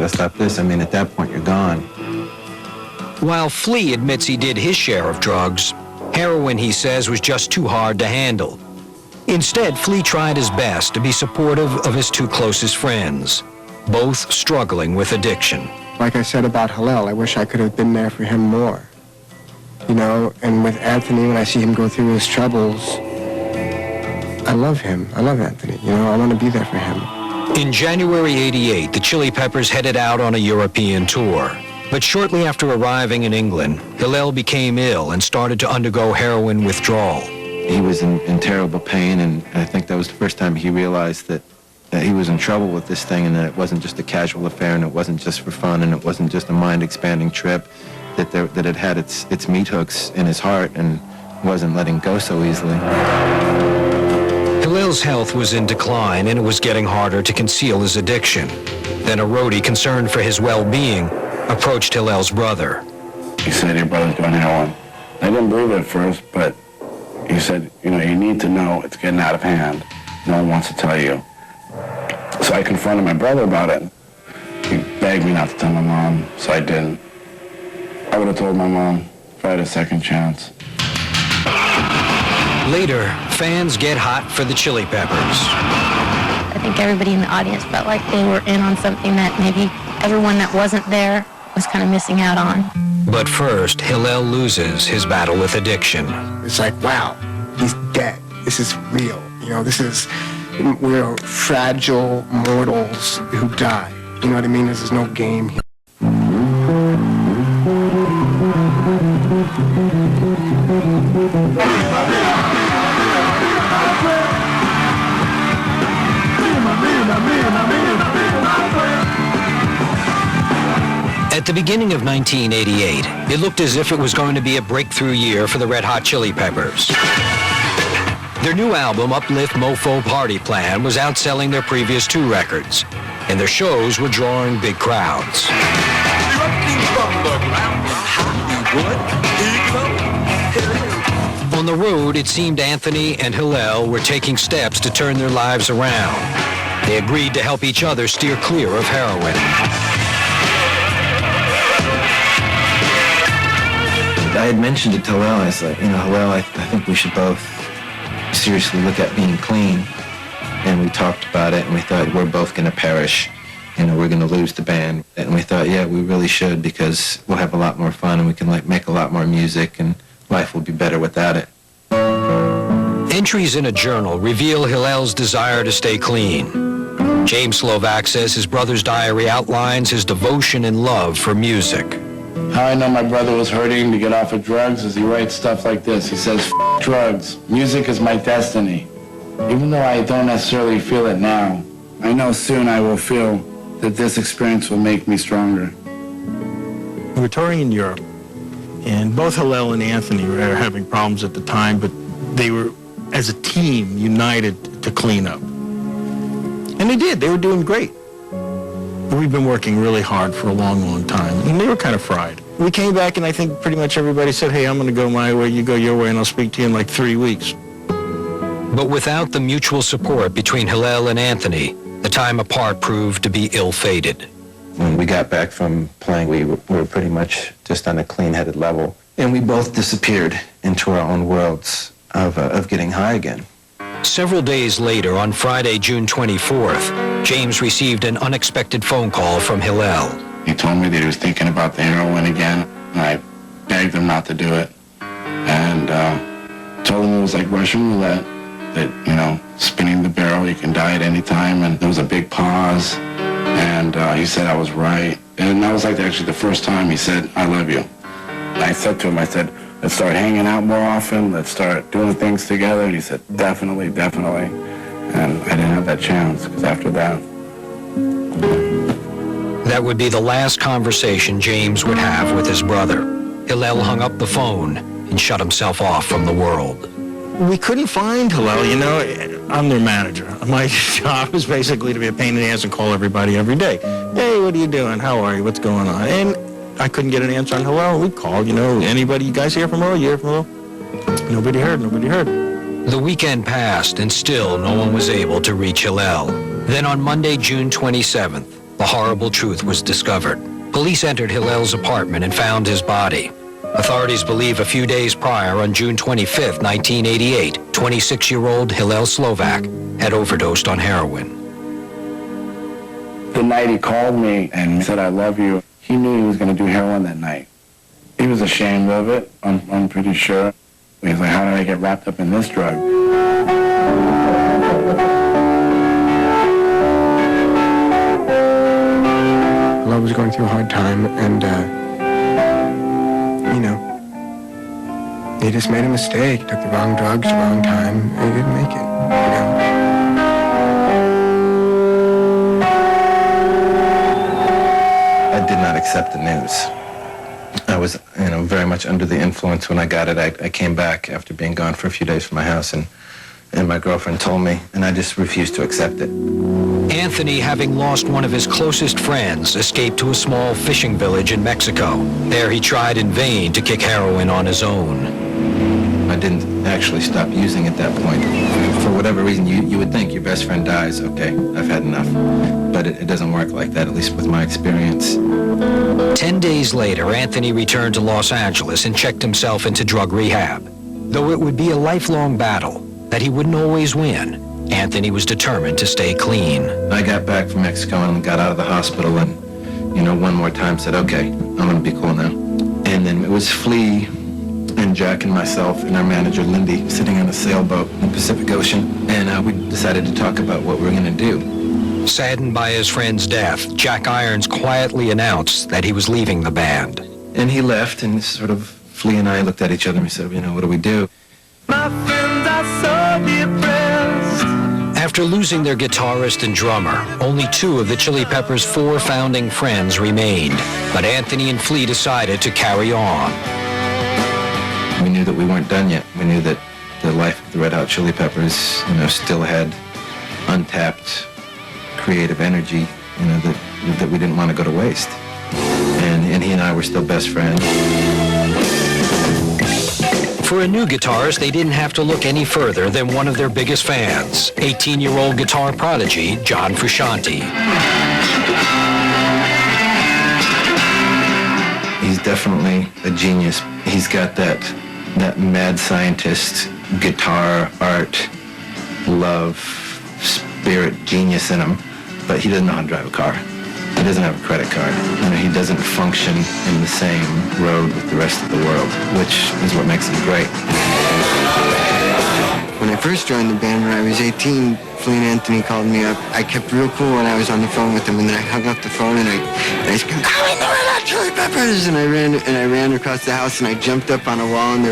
gotta stop this. I mean, at that point, you're gone. While Flea admits he did his share of drugs, heroin, he says, was just too hard to handle. Instead, Flea tried his best to be supportive of his two closest friends, both struggling with addiction. Like I said about Hillel, I wish I could have been there for him more. You know, and with Anthony, when I see him go through his troubles, I love him. I love Anthony. You know, I want to be there for him. In January '88, the Chili Peppers headed out on a European tour. But shortly after arriving in England, Hillel became ill and started to undergo heroin withdrawal. He was in terrible pain, and I think that was the first time he realized that he was in trouble with this thing, and that it wasn't just a casual affair, and it wasn't just for fun, and it wasn't just a mind-expanding trip, that it had its meat hooks in his heart and wasn't letting go so easily. Hillel's health was in decline, and it was getting harder to conceal his addiction. Then a roadie concerned for his well-being approached Hillel's brother. He said, your brother's doing heroin. I didn't believe it at first, but he said, you know, you need to know it's getting out of hand. No one wants to tell you. So I confronted my brother about it. He begged me not to tell my mom, so I didn't. I would have told my mom if I had a second chance. Later, fans get hot for the Chili Peppers. I think everybody in the audience felt like they were in on something that maybe everyone that wasn't there was kind of missing out on. But first, Hillel loses his battle with addiction. It's like, wow, he's dead. This is real. You know, we're fragile mortals who die. You know what I mean? This is no game here. At the beginning of 1988, it looked as if it was going to be a breakthrough year for the Red Hot Chili Peppers. Their new album, Uplift Mofo Party Plan, was outselling their previous two records, and their shows were drawing big crowds. On the road, it seemed Anthony and Hillel were taking steps to turn their lives around. They agreed to help each other steer clear of heroin. I had mentioned it to Hillel. I was like, you know, Hillel, I think we should both seriously look at being clean. And we talked about it, and we thought, we're both going to perish. You know, we're going to lose the band. And we thought, yeah, we really should, because we'll have a lot more fun, and we can make a lot more music, and life will be better without it. Entries in a journal reveal Hillel's desire to stay clean. James Slovak says his brother's diary outlines his devotion and love for music. How I know my brother was hurting to get off of drugs is he writes stuff like this. He says, F drugs. Music is my destiny. Even though I don't necessarily feel it now, I know soon I will feel that this experience will make me stronger. We were touring in Europe, and both Hillel and Anthony were having problems at the time, but they were, as a team, united to clean up. And they did. They were doing great. We've been working really hard for a long, long time, and they were kind of fried. We came back, and I think pretty much everybody said, hey, I'm going to go my way, you go your way, and I'll speak to you in like 3 weeks. But without the mutual support between Hillel and Anthony, the time apart proved to be ill-fated. When we got back from playing, we were pretty much just on a clean-headed level. And we both disappeared into our own worlds of getting high again. Several days later, on Friday, June 24th, James received an unexpected phone call from Hillel. He told me that he was thinking about the heroin again, and I begged him not to do it. And told him it was like Russian roulette, that, you know, spinning the barrel, you can die at any time. And there was a big pause, and he said I was right. And that was like actually the first time he said, I love you. And I said to him, I said, let's start hanging out more often, let's start doing things together. And he said, definitely, definitely. And I didn't have that chance, because after that... That would be the last conversation James would have with his brother. Hillel hung up the phone and shut himself off from the world. We couldn't find Hillel, you know. I'm their manager. My job is basically to be a pain in the ass and call everybody every day. Hey, what are you doing? How are you? What's going on? And I couldn't get an answer on Hillel. We'd call, you know, anybody, you guys hear from Hillel? You hear from Hillel? Nobody heard. The weekend passed, and still no one was able to reach Hillel. Then on Monday, June 27th, the horrible truth was discovered. Police entered Hillel's apartment and found his body. Authorities believe a few days prior, on June 25, 1988, 26-year-old Hillel Slovak had overdosed on heroin. The night he called me and said, "I love you," he knew he was going to do heroin that night. He was ashamed of it, I'm pretty sure. He was like, how did I get wrapped up in this drug? I was going through a hard time, and, you know, he just made a mistake, took the wrong drugs, the wrong time, and he didn't make it, you know. I did not accept the news. I was, very much under the influence when I got it. I came back after being gone for a few days from my house, and my girlfriend told me, and I just refused to accept it. Anthony, having lost one of his closest friends, escaped to a small fishing village in Mexico. There he tried in vain to kick heroin on his own. I didn't actually stop using at that point. For whatever reason, you would think your best friend dies, okay, I've had enough. But it doesn't work like that, at least with my experience. 10 days later, Anthony returned to Los Angeles and checked himself into drug rehab. Though it would be a lifelong battle that he wouldn't always win, Anthony was determined to stay clean. I got back from Mexico and got out of the hospital and, one more time said, okay, I'm going to be cool now. And then it was Flea and Jack and myself and our manager, Lindy, sitting on a sailboat in the Pacific Ocean. And we decided to talk about what we were going to do. Saddened by his friend's death, Jack Irons quietly announced that he was leaving the band. And he left, and sort of Flea and I looked at each other and we said, what do we do? My friends are so depressed. After losing their guitarist and drummer, only 2 of the Chili Peppers' 4 founding friends remained. But Anthony and Flea decided to carry on. We knew that we weren't done yet. We knew that the life of the Red Hot Chili Peppers, still had untapped creative energy, that we didn't want to go to waste. And he and I were still best friends. For a new guitarist, they didn't have to look any further than one of their biggest fans, 18-year-old guitar prodigy John Frusciante. He's definitely a genius. He's got that mad scientist, guitar, art, love, spirit, genius in him, but he doesn't know how to drive a car. He doesn't have a credit card. He doesn't function in the same road with the rest of the world, which is what makes him great. When I first joined the band when I was 18, Flea and Anthony called me up. I kept real cool when I was on the phone with them, and then I hung up the phone and I screamed, "I'm in the Red Hot Chili Peppers!" And I ran across the house and I jumped up on a wall and